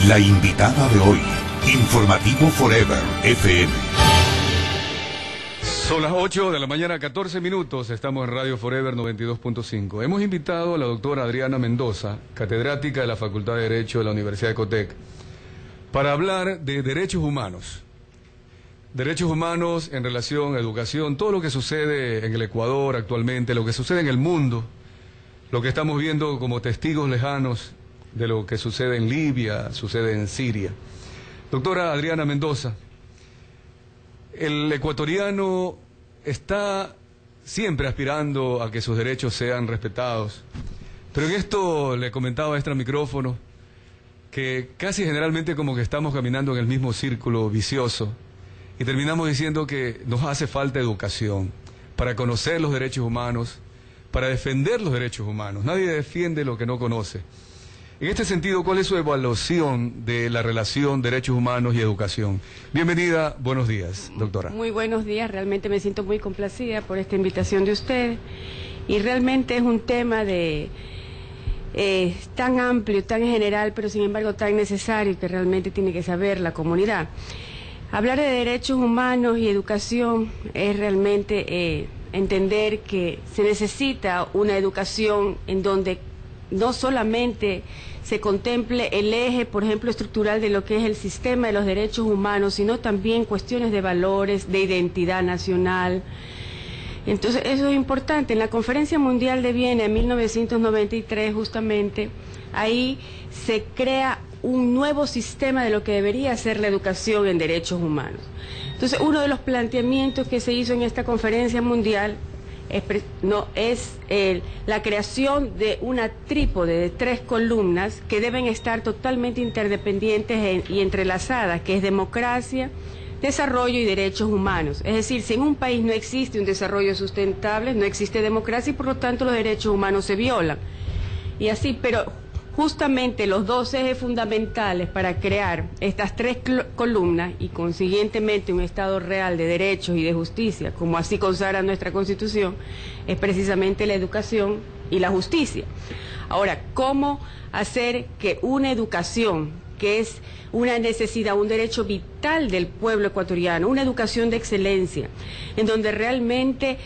La invitada de hoy, Informativo Forever FM. Son las 8 de la mañana, 14 minutos, estamos en Radio Forever 92.5. Hemos invitado a la doctora Adriana Mendoza, catedrática de la Facultad de Derecho de la Universidad de Cotec, para hablar de derechos humanos. Derechos humanos en relación a educación, todo lo que sucede en el Ecuador actualmente, lo que sucede en el mundo, lo que estamos viendo como testigos lejanos de lo que sucede en Libia, sucede en Siria. Doctora Adriana Mendoza, el ecuatoriano está siempre aspirando a que sus derechos sean respetados, pero en esto le comentaba a este micrófono que casi generalmente como que estamos caminando en el mismo círculo vicioso y terminamos diciendo que nos hace falta educación para conocer los derechos humanos, para defender los derechos humanos. Nadie defiende lo que no conoce. En este sentido, ¿cuál es su evaluación de la relación derechos humanos y educación? Bienvenida, buenos días, doctora. Muy buenos días, realmente me siento muy complacida por esta invitación de usted y realmente es un tema tan amplio, tan general, pero sin embargo tan necesario que realmente tiene que saber la comunidad. Hablar de derechos humanos y educación es realmente entender que se necesita una educación en donde no solamente se contemple el eje, por ejemplo, estructural de lo que es el sistema de los derechos humanos, sino también cuestiones de valores, de identidad nacional. Entonces, eso es importante. En la Conferencia Mundial de Viena en 1993, justamente, ahí se crea un nuevo sistema de lo que debería ser la educación en derechos humanos. Entonces, uno de los planteamientos que se hizo en esta Conferencia Mundial es la creación de una trípode de 3 columnas que deben estar totalmente interdependientes y entrelazadas, que es democracia, desarrollo y derechos humanos. Es decir, si en un país no existe un desarrollo sustentable, no existe democracia y por lo tanto los derechos humanos se violan. Y así, pero justamente los dos ejes fundamentales para crear estas 3 columnas y consiguientemente un Estado real de derechos y de justicia, como así consagra nuestra Constitución, es precisamente la educación y la justicia. Ahora, ¿cómo hacer que una educación, que es una necesidad, un derecho vital del pueblo ecuatoriano, una educación de excelencia, en donde realmente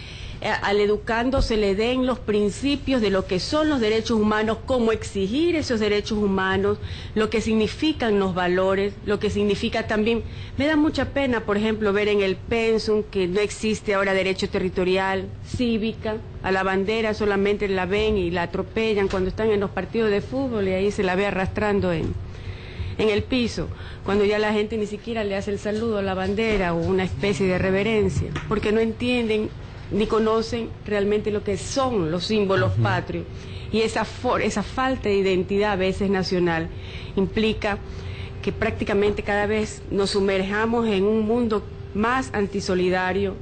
al educando se le den los principios de lo que son los derechos humanos, cómo exigir esos derechos humanos, lo que significan los valores, lo que significa también, me da mucha pena, por ejemplo, ver en el pensum que no existe ahora derecho territorial, cívica, a la bandera solamente la ven y la atropellan cuando están en los partidos de fútbol y ahí se la ve arrastrando en el piso, cuando ya la gente ni siquiera le hace el saludo a la bandera o una especie de reverencia, porque no entienden ni conocen realmente lo que son los símbolos patrios. Y esa falta de identidad a veces nacional implica que prácticamente cada vez nos sumerjamos en un mundo más antisolidario,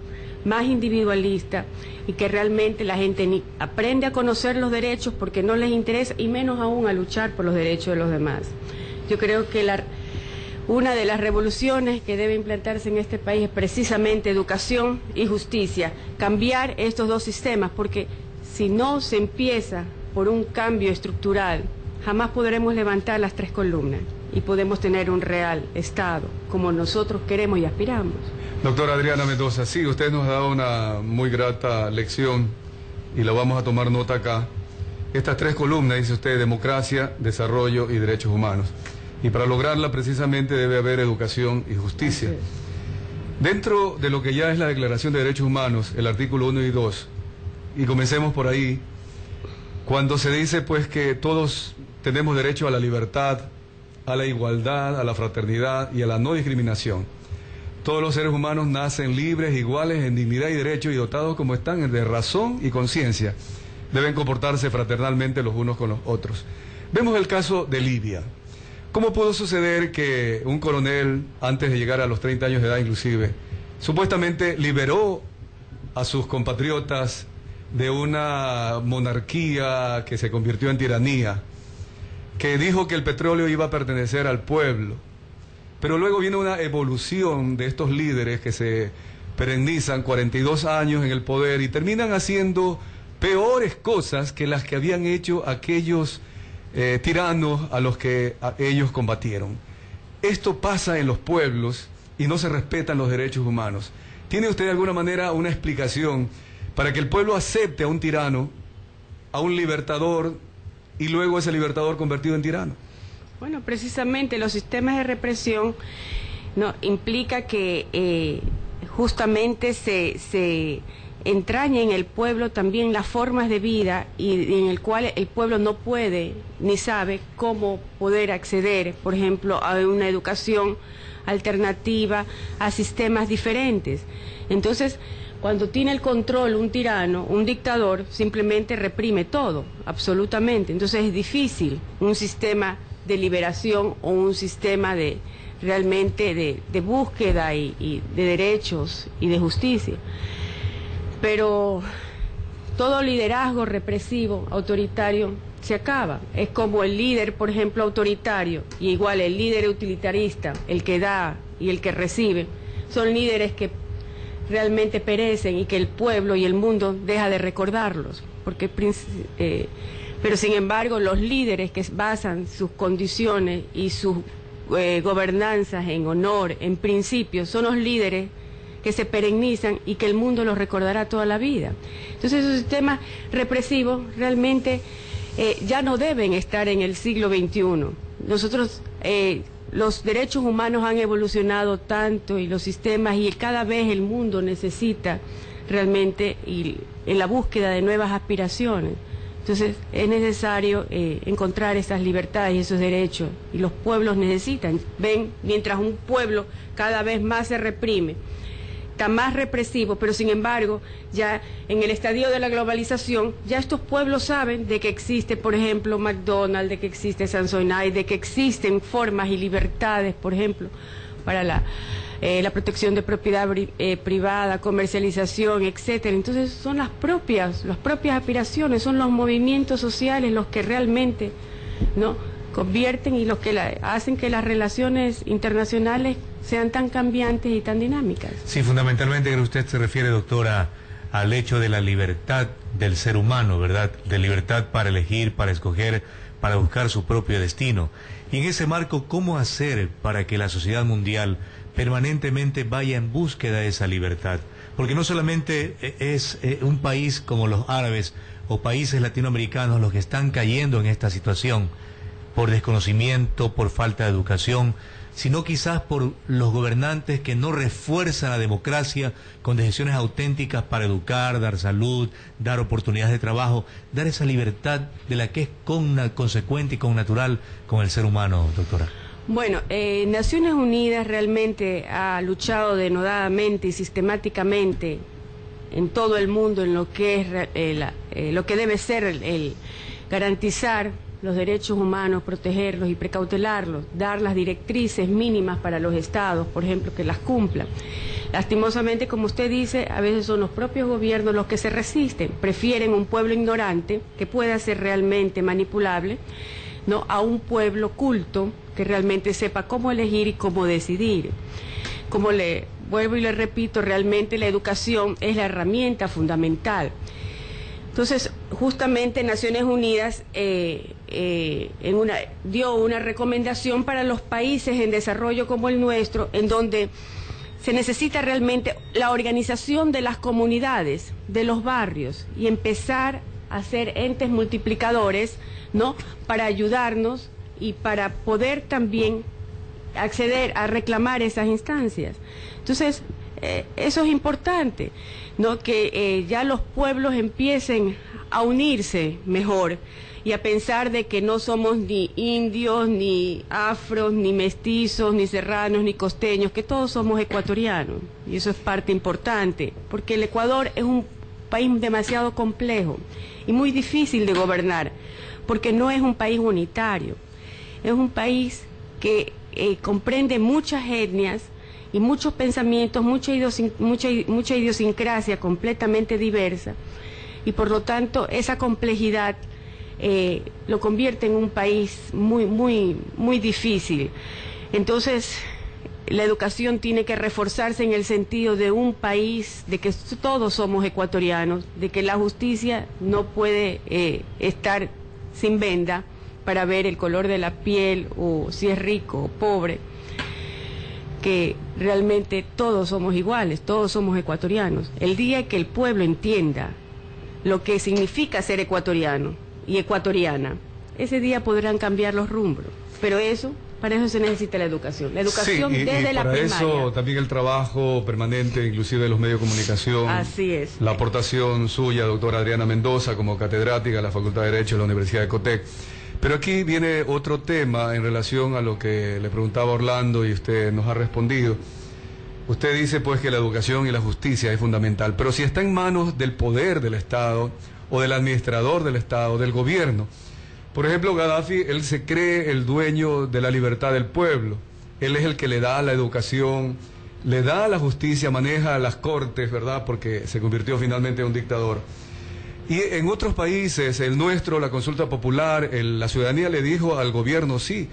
más individualista, y que realmente la gente ni aprende a conocer los derechos porque no les interesa, y menos aún a luchar por los derechos de los demás. Yo creo que una de las revoluciones que debe implantarse en este país es precisamente educación y justicia, cambiar estos dos sistemas, porque si no se empieza por un cambio estructural, jamás podremos levantar las 3 columnas y podemos tener un real Estado como nosotros queremos y aspiramos. Doctora Adriana Mendoza, sí, usted nos ha dado una muy grata lección y la vamos a tomar nota acá. Estas 3 columnas, dice usted, democracia, desarrollo y derechos humanos. Y para lograrla precisamente debe haber educación y justicia. Dentro de lo que ya es la Declaración de Derechos Humanos, el artículo 1 y 2, y comencemos por ahí, cuando se dice pues que todos tenemos derecho a la libertad, a la igualdad, a la fraternidad y a la no discriminación. Todos los seres humanos nacen libres, iguales en dignidad y derecho y dotados como están de razón y conciencia. Deben comportarse fraternalmente los unos con los otros. Vemos el caso de Libia. ¿Cómo pudo suceder que un coronel, antes de llegar a los 30 años de edad inclusive, supuestamente liberó a sus compatriotas de una monarquía que se convirtió en tiranía, que dijo que el petróleo iba a pertenecer al pueblo, pero luego viene una evolución de estos líderes que se perennizan 42 años en el poder y terminan haciendo peores cosas que las que habían hecho aquellos tiranos a los que ellos combatieron. Esto pasa en los pueblos y no se respetan los derechos humanos. ¿Tiene usted de alguna manera una explicación para que el pueblo acepte a un tirano, a un libertador, y luego ese libertador convertido en tirano? Bueno, precisamente los sistemas de represión implica que justamente se entraña en el pueblo también las formas de vida y en el cual el pueblo no puede ni sabe cómo poder acceder, por ejemplo, a una educación alternativa, a sistemas diferentes. Entonces, cuando tiene el control un tirano, un dictador, simplemente reprime todo, absolutamente. Entonces es difícil un sistema de liberación o un sistema de realmente de búsqueda y de derechos y de justicia. Pero todo liderazgo represivo, autoritario, se acaba. Es como el líder, por ejemplo, autoritario, y igual el líder utilitarista, el que da y el que recibe, son líderes que realmente perecen y que el pueblo y el mundo deja de recordarlos, porque pero sin embargo los líderes que basan sus condiciones y sus gobernanzas en honor, en principios, son los líderes que se perennizan y que el mundo los recordará toda la vida. Entonces esos sistemas represivos realmente ya no deben estar en el siglo XXI. Nosotros los derechos humanos han evolucionado tanto y los sistemas, y cada vez el mundo necesita realmente en la búsqueda de nuevas aspiraciones. Entonces es necesario encontrar esas libertades y esos derechos, y los pueblos necesitan. Ven, mientras un pueblo cada vez más se reprime, está más represivo, pero sin embargo, ya en el estadio de la globalización, ya estos pueblos saben de que existe, por ejemplo, McDonald's, de que existe Samsonite, de que existen formas y libertades, por ejemplo, para la protección de propiedad privada, comercialización, etcétera. Entonces son las propias aspiraciones, son los movimientos sociales los que realmente convierten y los que hacen que las relaciones internacionales sean tan cambiantes y tan dinámicas. Sí, fundamentalmente creo que usted se refiere, doctora, al hecho de la libertad del ser humano, ¿verdad? De libertad para elegir, para escoger, para buscar su propio destino. Y en ese marco, ¿cómo hacer para que la sociedad mundial permanentemente vaya en búsqueda de esa libertad? Porque no solamente es un país como los árabes o países latinoamericanos los que están cayendo en esta situación por desconocimiento, por falta de educación, sino quizás por los gobernantes que no refuerzan la democracia con decisiones auténticas para educar, dar salud, dar oportunidades de trabajo, dar esa libertad de la que es consecuente y connatural con el ser humano, doctora. Bueno, Naciones Unidas realmente ha luchado denodadamente y sistemáticamente en todo el mundo en lo que es lo que debe ser el garantizar los derechos humanos, protegerlos y precautelarlos, dar las directrices mínimas para los estados, por ejemplo, que las cumplan. Lastimosamente, como usted dice, a veces son los propios gobiernos los que se resisten, prefieren un pueblo ignorante que pueda ser realmente manipulable, a un pueblo culto que realmente sepa cómo elegir y cómo decidir. Como le vuelvo y le repito, realmente la educación es la herramienta fundamental. Entonces, justamente Naciones Unidas dio una recomendación para los países en desarrollo como el nuestro, en donde se necesita realmente la organización de las comunidades, de los barrios, y empezar a ser entes multiplicadores, para ayudarnos y para poder también acceder a reclamar esas instancias. Entonces, eso es importante, que ya los pueblos empiecen a unirse mejor y a pensar de que no somos ni indios, ni afros, ni mestizos, ni serranos, ni costeños, que todos somos ecuatorianos, y eso es parte importante, porque el Ecuador es un país demasiado complejo y muy difícil de gobernar, porque no es un país unitario, es un país que comprende muchas etnias y muchos pensamientos, mucha idiosincrasia completamente diversa, y por lo tanto esa complejidad lo convierte en un país muy difícil. Entonces la educación tiene que reforzarse en el sentido de un país, de que todos somos ecuatorianos, de que la justicia no puede estar sin venda, para ver el color de la piel o si es rico o pobre, que realmente todos somos iguales, todos somos ecuatorianos. El día que el pueblo entienda lo que significa ser ecuatoriano y ecuatoriana, ese día podrán cambiar los rumbos, pero para eso se necesita la educación sí, desde la para primaria. eso también el trabajo permanente, inclusive de los medios de comunicación. Así es. La aportación suya, doctora Adriana Mendoza, como catedrática de la Facultad de Derecho de la Universidad de Cotec. Pero aquí viene otro tema en relación a lo que le preguntaba Orlando y usted nos ha respondido. Usted dice pues que la educación y la justicia es fundamental, pero si está en manos del poder del Estado o del administrador del Estado, del gobierno. Por ejemplo, Gaddafi, él se cree el dueño de la libertad del pueblo. Él es el que le da la educación, le da la justicia, maneja las cortes, ¿verdad? Porque se convirtió finalmente en un dictador. Y en otros países, el nuestro, la consulta popular, la ciudadanía le dijo al gobierno, sí,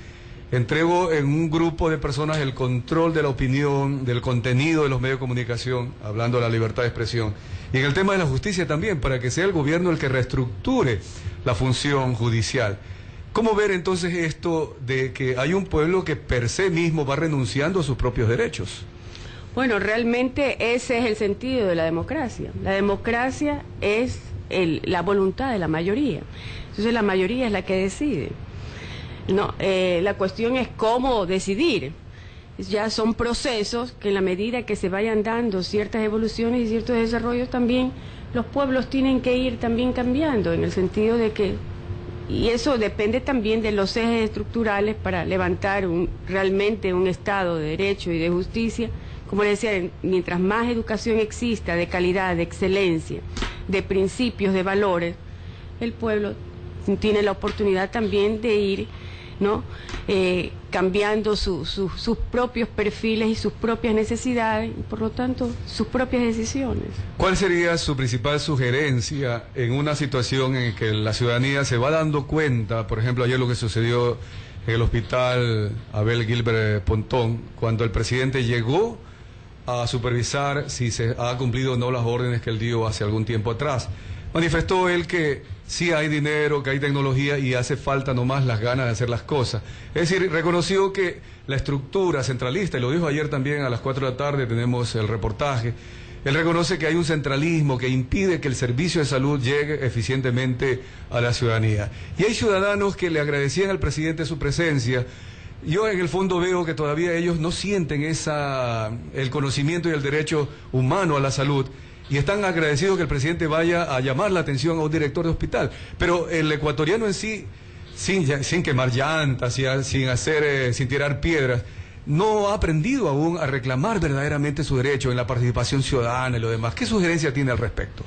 entregó en un grupo de personas el control de la opinión, del contenido de los medios de comunicación, hablando de la libertad de expresión. Y en el tema de la justicia también, para que sea el gobierno el que reestructure la función judicial. ¿Cómo ver entonces esto de que hay un pueblo que per se mismo va renunciando a sus propios derechos? Bueno, realmente ese es el sentido de la democracia. La democracia es la voluntad de la mayoría. Entonces la mayoría es la que decide. No, la cuestión es cómo decidir. Ya son procesos que en la medida que se vayan dando ciertas evoluciones y ciertos desarrollos también, los pueblos tienen que ir también cambiando, en el sentido de que, y eso depende también de los ejes estructurales para levantar realmente un Estado de derecho y de justicia. Como les decía, mientras más educación exista, de calidad, de excelencia, de principios, de valores, el pueblo tiene la oportunidad también de ir, ¿no? Cambiando sus propios perfiles y sus propias necesidades y por lo tanto sus propias decisiones. ¿Cuál sería su principal sugerencia en una situación en que la ciudadanía se va dando cuenta, por ejemplo ayer lo que sucedió en el hospital Abel Gilbert Pontón, cuando el presidente llegó a supervisar si se ha cumplido o no las órdenes que él dio hace algún tiempo atrás? Manifestó él que sí hay dinero, que hay tecnología y hace falta nomás las ganas de hacer las cosas. Es decir, reconoció que la estructura centralista, y lo dijo ayer también a las 4 de la tarde, tenemos el reportaje, él reconoce que hay un centralismo que impide que el servicio de salud llegue eficientemente a la ciudadanía. Y hay ciudadanos que le agradecían al presidente su presencia. Yo en el fondo veo que todavía ellos no sienten el conocimiento y el derecho humano a la salud, y están agradecidos que el presidente vaya a llamar la atención a un director de hospital. Pero el ecuatoriano en sí, sin quemar llantas, sin tirar piedras, no ha aprendido aún a reclamar verdaderamente su derecho en la participación ciudadana y lo demás. ¿Qué sugerencia tiene al respecto?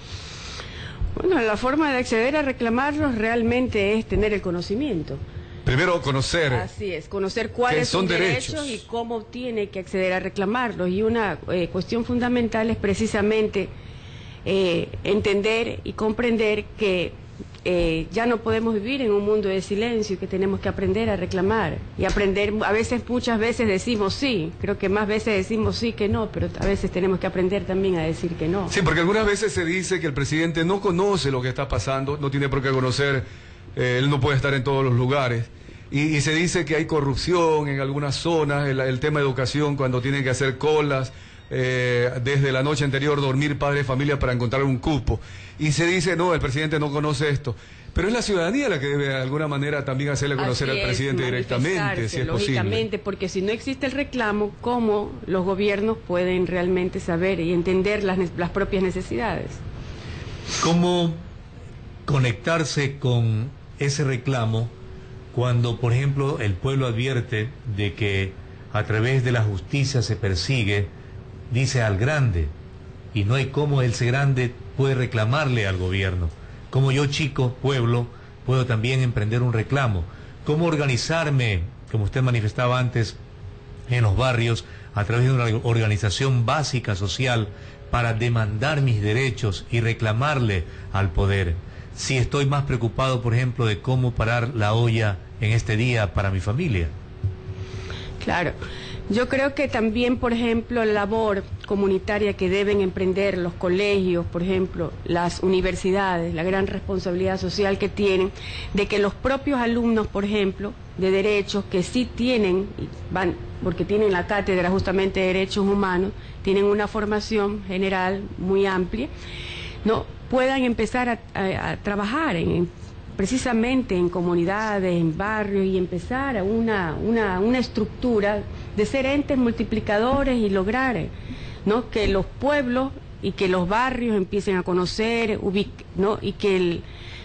Bueno, la forma de acceder a reclamarlos realmente es tener el conocimiento. Primero conocer. Así es, conocer cuáles son derechos y cómo tiene que acceder a reclamarlos. Y una cuestión fundamental es precisamente entender y comprender que ya no podemos vivir en un mundo de silencio y que tenemos que aprender a reclamar. Y aprender, muchas veces decimos sí, creo que más veces decimos sí que no, pero a veces tenemos que aprender también a decir que no. Sí, porque algunas veces se dice que el presidente no conoce lo que está pasando, no tiene por qué conocer, él no puede estar en todos los lugares. Y se dice que hay corrupción en algunas zonas, el tema de educación, cuando tienen que hacer colas, desde la noche anterior dormir padres de familia para encontrar un cupo. Y se dice, no, el presidente no conoce esto. Pero es la ciudadanía la que debe de alguna manera también hacerle conocer al presidente directamente, si es lógicamente, porque si no existe el reclamo, ¿cómo los gobiernos pueden realmente saber y entender las propias necesidades? ¿Cómo conectarse con ese reclamo cuando, por ejemplo, el pueblo advierte de que a través de la justicia se persigue, dice al grande, y no hay cómo ese grande puede reclamarle al gobierno? ¿Cómo yo, chico, pueblo, puedo también emprender un reclamo? ¿Cómo organizarme, como usted manifestaba antes, en los barrios, a través de una organización básica social para demandar mis derechos y reclamarle al poder? Si estoy más preocupado, por ejemplo, de cómo parar la olla en este día para mi familia. Claro. Yo creo que también, por ejemplo, la labor comunitaria que deben emprender los colegios, por ejemplo, las universidades, la gran responsabilidad social que tienen, de que los propios alumnos, por ejemplo, de derechos que sí tienen, van, porque tienen la cátedra justamente de derechos humanos, tienen una formación general muy amplia, ¿no? Puedan empezar a trabajar precisamente en comunidades, en barrios, y empezar a una estructura de ser entes multiplicadores y lograr, ¿no?, que los pueblos y que los barrios empiecen a conocer, ¿no?, y que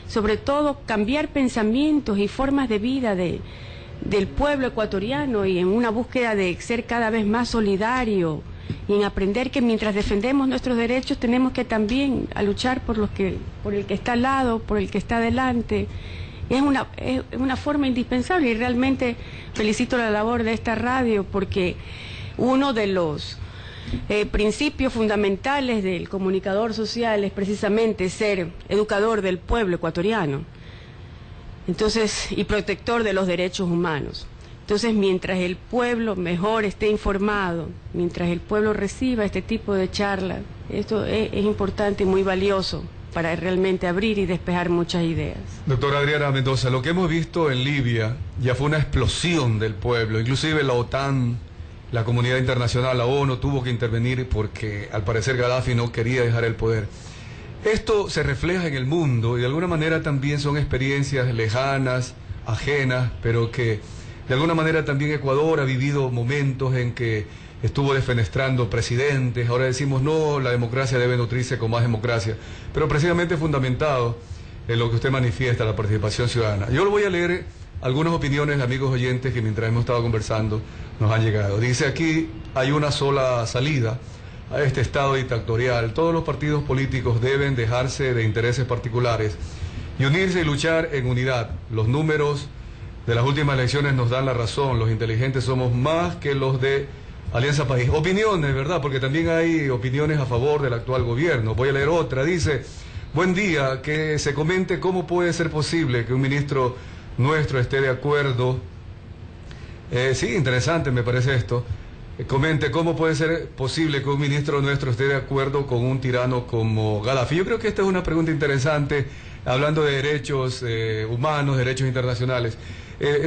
sobre todo cambiar pensamientos y formas de vida del pueblo ecuatoriano, y en una búsqueda de ser cada vez más solidario, y en aprender que mientras defendemos nuestros derechos tenemos que también a luchar por el que está al lado, por el que está adelante. Es una forma indispensable, y realmente felicito la labor de esta radio, porque uno de los principios fundamentales del comunicador social es precisamente ser educador del pueblo ecuatoriano, entonces, y protector de los derechos humanos. Entonces, mientras el pueblo mejor esté informado, mientras el pueblo reciba este tipo de charlas, esto es importante y muy valioso para realmente abrir y despejar muchas ideas. Doctora Adriana Mendoza, lo que hemos visto en Libia ya fue una explosión del pueblo, inclusive la OTAN, la comunidad internacional, la ONU tuvo que intervenir porque al parecer Gaddafi no quería dejar el poder. Esto se refleja en el mundo y de alguna manera también son experiencias lejanas, ajenas, pero que de alguna manera también Ecuador ha vivido momentos en que estuvo defenestrando presidentes. Ahora decimos, no, la democracia debe nutrirse con más democracia, pero precisamente fundamentado en lo que usted manifiesta, la participación ciudadana. Yo le voy a leer algunas opiniones de amigos oyentes que mientras hemos estado conversando nos han llegado. Dice: aquí hay una sola salida a este estado dictatorial. Todos los partidos políticos deben dejarse de intereses particulares y unirse y luchar en unidad. Los números de las últimas elecciones nos dan la razón. Los inteligentes somos más que los de Alianza País. Opiniones, ¿verdad? Porque también hay opiniones a favor del actual gobierno. Voy a leer otra. Dice: buen día, que se comente cómo puede ser posible que un ministro nuestro esté de acuerdo. Sí, interesante me parece esto. Comente cómo puede ser posible que un ministro nuestro esté de acuerdo con un tirano como Gaddafi. Yo creo que esta es una pregunta interesante, hablando de derechos humanos, derechos internacionales.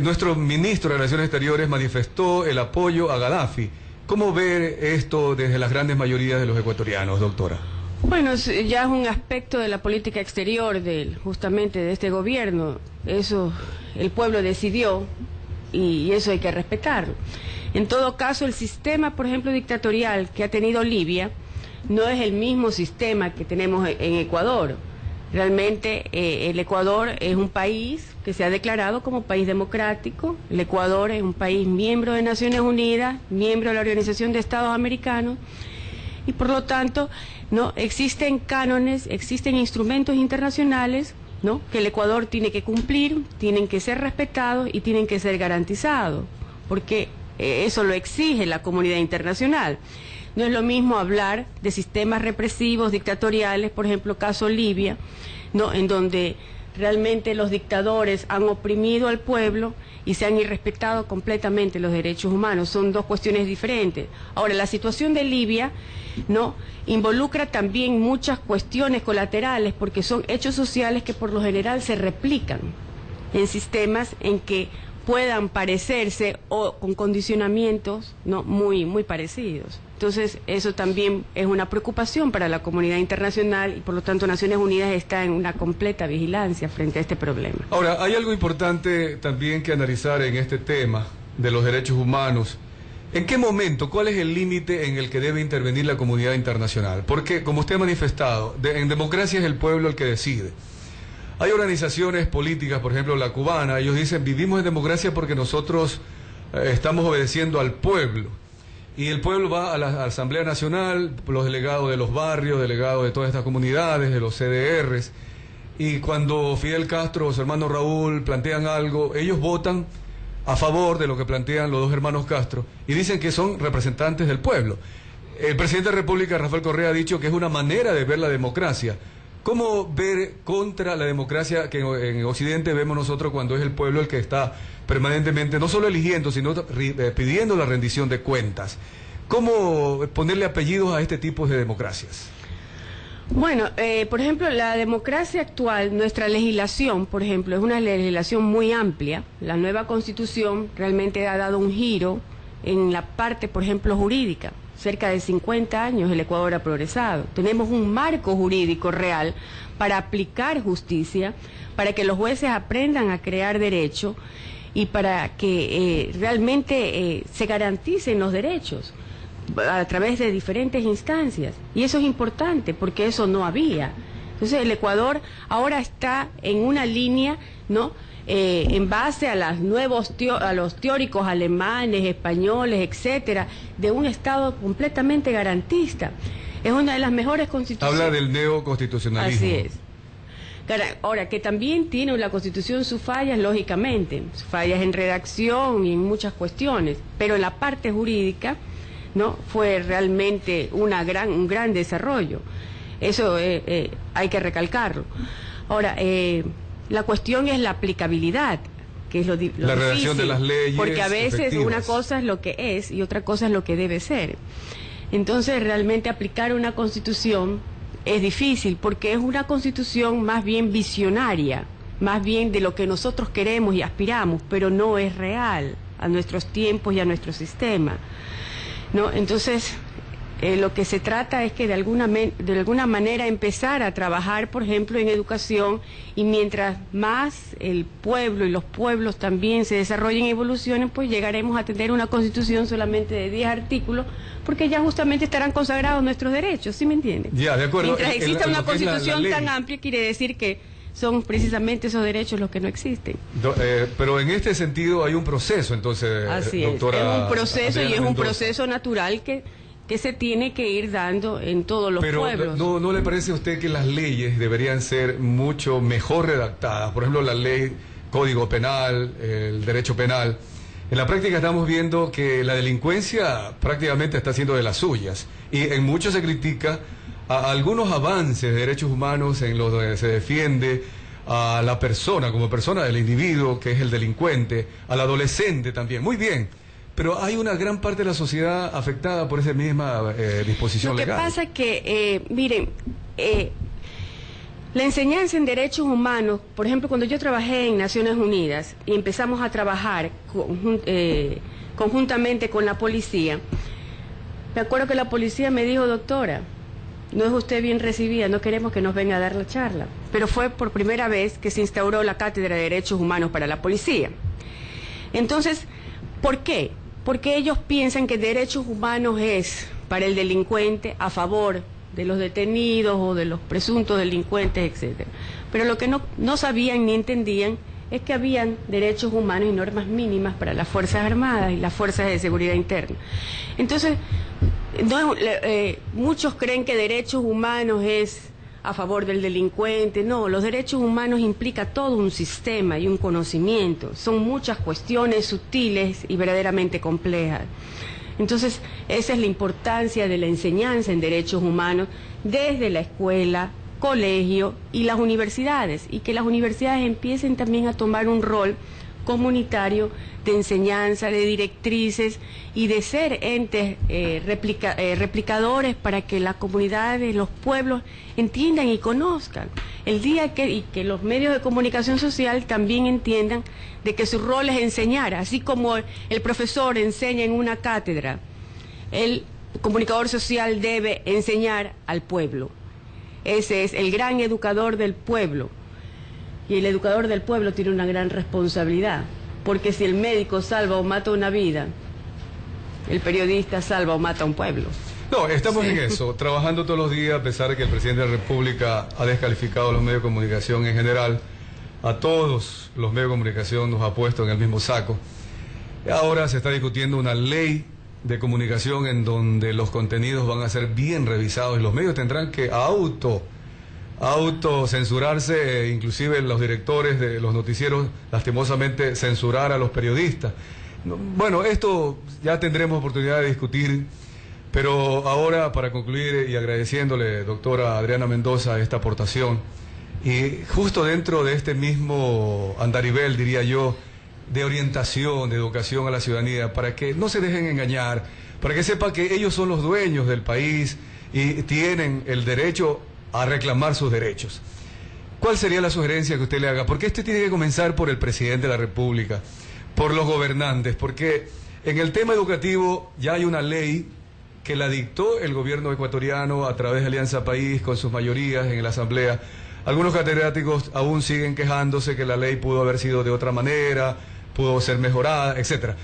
Nuestro ministro de Relaciones Exteriores manifestó el apoyo a Gaddafi. ¿Cómo ve esto desde las grandes mayorías de los ecuatorianos, doctora? Bueno, ya es un aspecto de la política exterior justamente de este gobierno. Eso el pueblo decidió y eso hay que respetarlo. En todo caso, el sistema, por ejemplo, dictatorial que ha tenido Libia no es el mismo sistema que tenemos en Ecuador. Realmente el Ecuador es un país que se ha declarado como país democrático. El Ecuador es un país miembro de Naciones Unidas, miembro de la Organización de Estados Americanos, y por lo tanto no existen cánones, existen instrumentos internacionales, ¿no?, que el Ecuador tiene que cumplir, tienen que ser respetados y tienen que ser garantizados, porque eso lo exige la comunidad internacional. No es lo mismo hablar de sistemas represivos, dictatoriales, por ejemplo, caso Libia, ¿no?, en donde realmente los dictadores han oprimido al pueblo y se han irrespetado completamente los derechos humanos. Son dos cuestiones diferentes. Ahora, la situación de Libia, ¿no?, involucra también muchas cuestiones colaterales, porque son hechos sociales que por lo general se replican en sistemas en que puedan parecerse o con condicionamientos, ¿no?, muy parecidos. Entonces, eso también es una preocupación para la comunidad internacional y por lo tanto Naciones Unidas está en una completa vigilancia frente a este problema. Ahora, hay algo importante también que analizar en este tema de los derechos humanos. ¿En qué momento, cuál es el límite en el que debe intervenir la comunidad internacional? Porque, como usted ha manifestado, en democracia es el pueblo el que decide. Hay organizaciones políticas, por ejemplo la cubana, ellos dicen: vivimos en democracia porque nosotros estamos obedeciendo al pueblo. Y el pueblo va a la Asamblea Nacional, los delegados de los barrios, delegados de todas estas comunidades, de los CDRs, y cuando Fidel Castro o su hermano Raúl plantean algo, ellos votan a favor de lo que plantean los dos hermanos Castro y dicen que son representantes del pueblo. El presidente de la República, Rafael Correa, ha dicho que es una manera de ver la democracia. ¿Cómo ver contra la democracia que en Occidente vemos nosotros cuando es el pueblo el que está permanentemente, no solo eligiendo, sino pidiendo la rendición de cuentas? ¿Cómo ponerle apellidos a este tipo de democracias? Bueno, por ejemplo, la democracia actual, nuestra legislación, por ejemplo, es una legislación muy amplia. La nueva Constitución realmente ha dado un giro en la parte, por ejemplo, jurídica. Cerca de 50 años el Ecuador ha progresado. Tenemos un marco jurídico real para aplicar justicia, para que los jueces aprendan a crear derecho y para que realmente se garanticen los derechos a través de diferentes instancias. Y eso es importante porque eso no había. Entonces el Ecuador ahora está en una línea, ¿no?, en base a los teóricos alemanes, españoles, etcétera, de un Estado completamente garantista. Es una de las mejores constituciones. Habla del neoconstitucionalismo. Así es. Ahora, que también tiene la Constitución sus fallas, lógicamente, sus fallas en redacción y en muchas cuestiones, pero en la parte jurídica, ¿no?, fue realmente un gran desarrollo. Eso hay que recalcarlo. Ahora, la cuestión es la aplicabilidad, que es lo difícil. La redacción de las leyes. Porque a veces efectivas. Una cosa es lo que es y otra cosa es lo que debe ser. Entonces, realmente aplicar una constitución es difícil porque es una constitución más bien visionaria, más bien de lo que nosotros queremos y aspiramos, pero no es real a nuestros tiempos y a nuestro sistema, ¿no? Entonces, lo que se trata es que de alguna manera empezar a trabajar, por ejemplo, en educación, y mientras más el pueblo y los pueblos también se desarrollen y evolucionen, pues llegaremos a tener una constitución solamente de 10 artículos, porque ya justamente estarán consagrados nuestros derechos, ¿sí me entienden? Ya, de acuerdo. Mientras exista una constitución tan amplia, quiere decir que son precisamente esos derechos los que no existen. Pero en este sentido hay un proceso, entonces, así doctora. Es un proceso Adriana y es un Mendoza. Proceso natural que se tiene que ir dando en todos los pueblos. Pero ¿no le parece a usted que las leyes deberían ser mucho mejor redactadas? Por ejemplo, la ley, Código Penal, el derecho penal. En la práctica estamos viendo que la delincuencia prácticamente está haciendo de las suyas. Y en mucho se critica a algunos avances de derechos humanos en los donde se defiende a la persona, como persona del individuo, que es el delincuente, al adolescente también. Muy bien. Pero hay una gran parte de la sociedad afectada por esa misma disposición legal. Lo que pasa es que, miren, la enseñanza en derechos humanos, por ejemplo, cuando yo trabajé en Naciones Unidas y empezamos a trabajar conjuntamente con la policía, me acuerdo que la policía me dijo: doctora, no es usted bien recibida, no queremos que nos venga a dar la charla. Pero fue por primera vez que se instauró la Cátedra de Derechos Humanos para la policía. Entonces, ¿por qué? Porque ellos piensan que derechos humanos es para el delincuente, a favor de los detenidos o de los presuntos delincuentes, etcétera. Pero lo que no sabían ni entendían es que habían derechos humanos y normas mínimas para las Fuerzas Armadas y las Fuerzas de Seguridad Interna. Entonces, muchos creen que derechos humanos es a favor del delincuente. No, los derechos humanos implica todo un sistema y un conocimiento. Son muchas cuestiones sutiles y verdaderamente complejas. Entonces, esa es la importancia de la enseñanza en derechos humanos desde la escuela, colegio y las universidades, y que las universidades empiecen también a tomar un rol comunitario de enseñanza, de directrices y de ser entes replicadores para que las comunidades, los pueblos entiendan y conozcan. El día y que los medios de comunicación social también entiendan de que su rol es enseñar, así como el profesor enseña en una cátedra, el comunicador social debe enseñar al pueblo. Ese es el gran educador del pueblo. Y el educador del pueblo tiene una gran responsabilidad, porque si el médico salva o mata una vida, el periodista salva o mata un pueblo. No, estamos en eso, trabajando todos los días, a pesar de que el presidente de la República ha descalificado a los medios de comunicación en general. A todos los medios de comunicación nos ha puesto en el mismo saco. Ahora se está discutiendo una ley de comunicación en donde los contenidos van a ser bien revisados y los medios tendrán que autocensurarse, inclusive los directores de los noticieros, lastimosamente, censurar a los periodistas. Bueno, esto ya tendremos oportunidad de discutir, Pero ahora, para concluir y agradeciéndole, doctora Adriana Mendoza, esta aportación, y justo dentro de este mismo andarivel, diría yo, de orientación, de educación a la ciudadanía, para que no se dejen engañar, para que sepa que ellos son los dueños del país y tienen el derecho a reclamar sus derechos. ¿Cuál sería la sugerencia que usted le haga? Porque esto tiene que comenzar por el presidente de la República, por los gobernantes, porque en el tema educativo ya hay una ley que la dictó el gobierno ecuatoriano a través de Alianza País con sus mayorías en la Asamblea. Algunos catedráticos aún siguen quejándose que la ley pudo haber sido de otra manera, pudo ser mejorada, etcétera.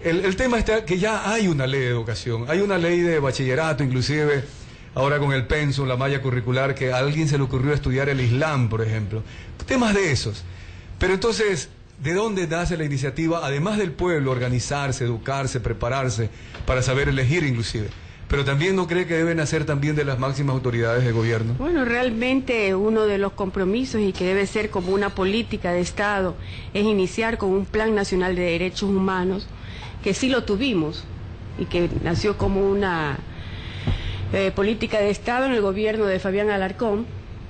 El tema está que ya hay una ley de educación, hay una ley de bachillerato, inclusive ahora con el pensum, la malla curricular, que a alguien se le ocurrió estudiar el Islam, por ejemplo. Temas de esos. Pero entonces, ¿de dónde nace la iniciativa, además del pueblo, organizarse, educarse, prepararse, para saber elegir inclusive? Pero también no cree que deben nacer también de las máximas autoridades de gobierno. Bueno, realmente uno de los compromisos y que debe ser como una política de Estado es iniciar con un Plan Nacional de Derechos Humanos, que sí lo tuvimos y que nació como una política de Estado en el gobierno de Fabián Alarcón,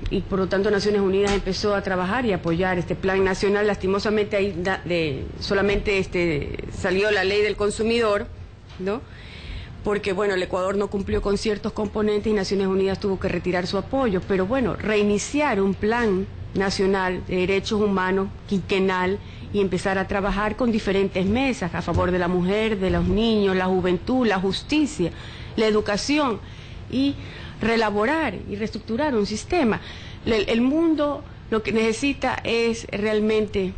y por lo tanto Naciones Unidas empezó a trabajar y apoyar este plan nacional. Lastimosamente ahí solamente salió la ley del consumidor, ¿no? Porque bueno, el Ecuador no cumplió con ciertos componentes y Naciones Unidas tuvo que retirar su apoyo. Pero bueno, reiniciar un plan nacional de derechos humanos quinquenal y empezar a trabajar con diferentes mesas a favor de la mujer, de los niños, la juventud, la justicia, la educación, y reelaborar y reestructurar un sistema. El mundo lo que necesita es realmente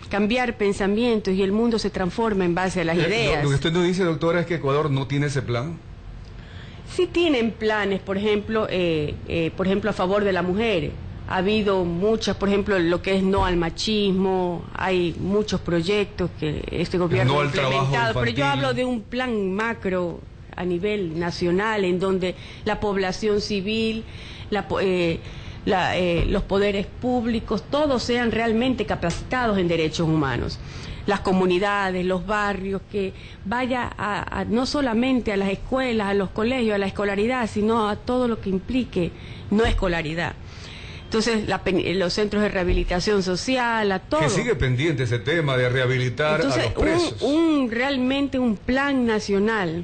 cambiar pensamientos y el mundo se transforma en base a las ideas. Lo que usted nos dice, doctora, es que Ecuador no tiene ese plan. Sí tienen planes, por ejemplo, a favor de la mujer. Ha habido muchas, por ejemplo, lo que es no al machismo, hay muchos proyectos que este gobierno ha implementado, pero yo hablo de un plan macro a nivel nacional, en donde la población civil, los poderes públicos, todos sean realmente capacitados en derechos humanos. Las comunidades, los barrios, que vaya no solamente a las escuelas, a los colegios, a la escolaridad, sino a todo lo que implique no escolaridad. Entonces, los centros de rehabilitación social, a todo. Que sigue pendiente ese tema de rehabilitar a los presos. Realmente un plan nacional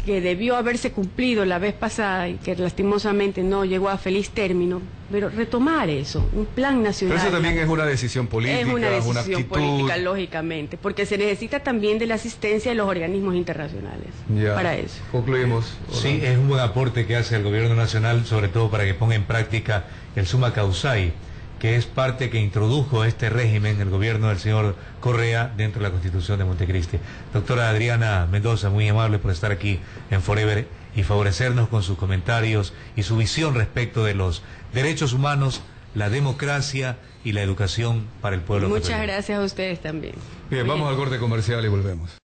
que debió haberse cumplido la vez pasada y que lastimosamente no llegó a feliz término, pero retomar eso, un plan nacional. Pero eso también es una decisión política, es una decisión actitud política, lógicamente, porque se necesita también de la asistencia de los organismos internacionales para eso. Concluimos. Sí, es un buen aporte que hace el gobierno nacional, sobre todo para que ponga en práctica el summa causai, que es parte que introdujo este régimen, el gobierno del señor Correa, dentro de la Constitución de Montecristi. Doctora Adriana Mendoza, muy amable por estar aquí en Forever y favorecernos con sus comentarios y su visión respecto de los derechos humanos, la democracia y la educación para el pueblo. Muchas gracias a ustedes también. Bien, vamos al corte comercial y volvemos.